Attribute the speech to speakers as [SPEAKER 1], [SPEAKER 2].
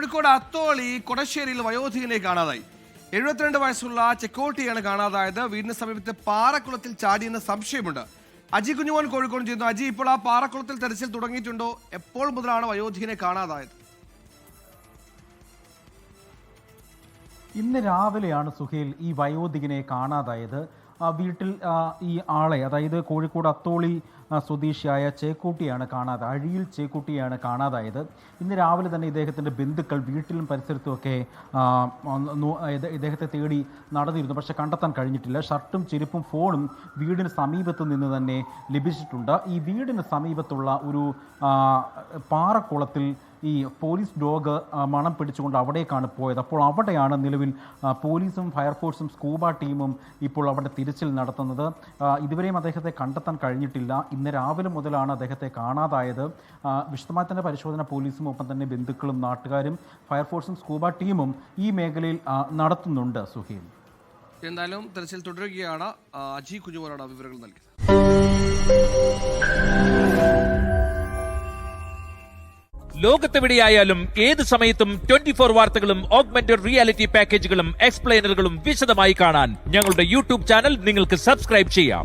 [SPEAKER 1] കോഴിക്കോട് അത്തോളി കൊടശ്ശേരിയിൽ വയോധികനെ കാണാതായി. 72 വയസ്സുള്ള ചെക്കോട്ടിയാണ് കാണാതായത്. വീടിന് സമീപത്തെ പാറക്കുളത്തിൽ ചാടിയെന്ന സംശയമുണ്ട്. അജി കുഞ്ഞുമോൻ കോഴിക്കോട് ചെയ്യുന്നു. അജി, ഇപ്പോൾ ആ പാറക്കുളത്തിൽ തെരച്ചിൽ തുടങ്ങിയിട്ടുണ്ടോ? എപ്പോൾ മുതലാണ് വയോധികനെ കാണാതായത്?
[SPEAKER 2] ഇന്ന് രാവിലെയാണ് സുഹേൽ ഈ വയോധികനെ കാണാതായത്. വീട്ടിൽ ഈ ആളെ, അതായത് കോഴിക്കോട് അത്തോളി സ്വദേശിയായ ചേക്കൂട്ടിയാണ് അഴിയിൽ ചേക്കൂട്ടിയാണ് കാണാതായത്. ഇന്ന് രാവിലെ തന്നെ ഇദ്ദേഹത്തിൻ്റെ ബന്ധുക്കൾ വീട്ടിലും പരിസരത്തുമൊക്കെ ഇദ്ദേഹത്തെ തേടി നടന്നിരുന്നു, പക്ഷേ കണ്ടെത്താൻ കഴിഞ്ഞിട്ടില്ല. ഷർട്ടും ചെരുപ്പും ഫോണും വീടിന് സമീപത്ത് നിന്ന് തന്നെ ലഭിച്ചിട്ടുണ്ട്. ഈ വീടിന് സമീപത്തുള്ള ഒരു പാറക്കുളത്തിൽ ഈ പോലീസ് ഡോഗ് മണം പിടിച്ചുകൊണ്ട് അവിടേക്കാണ് പോയത്. അപ്പോൾ അവിടെയാണ് നിലവിൽ പോലീസും ഫയർഫോഴ്സും സ്കൂബ ടീമും ഇപ്പോൾ അവിടെ തിരച്ചിൽ നടത്തുന്നത്. ഇതുവരെയും അദ്ദേഹത്തെ കണ്ടെത്താൻ കഴിഞ്ഞിട്ടില്ല. ഇന്ന് രാവിലെ മുതലാണ് അദ്ദേഹത്തെ കാണാതായത്. വിശദമായി തന്നെ പരിശോധന പോലീസും ഒപ്പം തന്നെ ബന്ധുക്കളും നാട്ടുകാരും ഫയർഫോഴ്സും സ്കൂബ ടീമും ഈ മേഖലയിൽ നടത്തുന്നുണ്ട്. സുഹേൽ,
[SPEAKER 1] എന്തായാലും തെരച്ചിൽ തുടരുകയാണ്. അജി കുഞ്ഞുമോനാണ് വിവരങ്ങൾ നൽകിയത്.
[SPEAKER 3] ലോകത്തെവിടെയായാലും ഏത് സമയത്തും 24 വാർത്തകളും ഓഗ്മെന്റഡ് റിയാലിറ്റി പാക്കേജുകളും എക്സ്പ്ലെയിനറുകളും വിശദമായി കാണാൻ ഞങ്ങളുടെ യൂട്യൂബ് ചാനൽ നിങ്ങൾക്ക് സബ്സ്ക്രൈബ് ചെയ്യാം.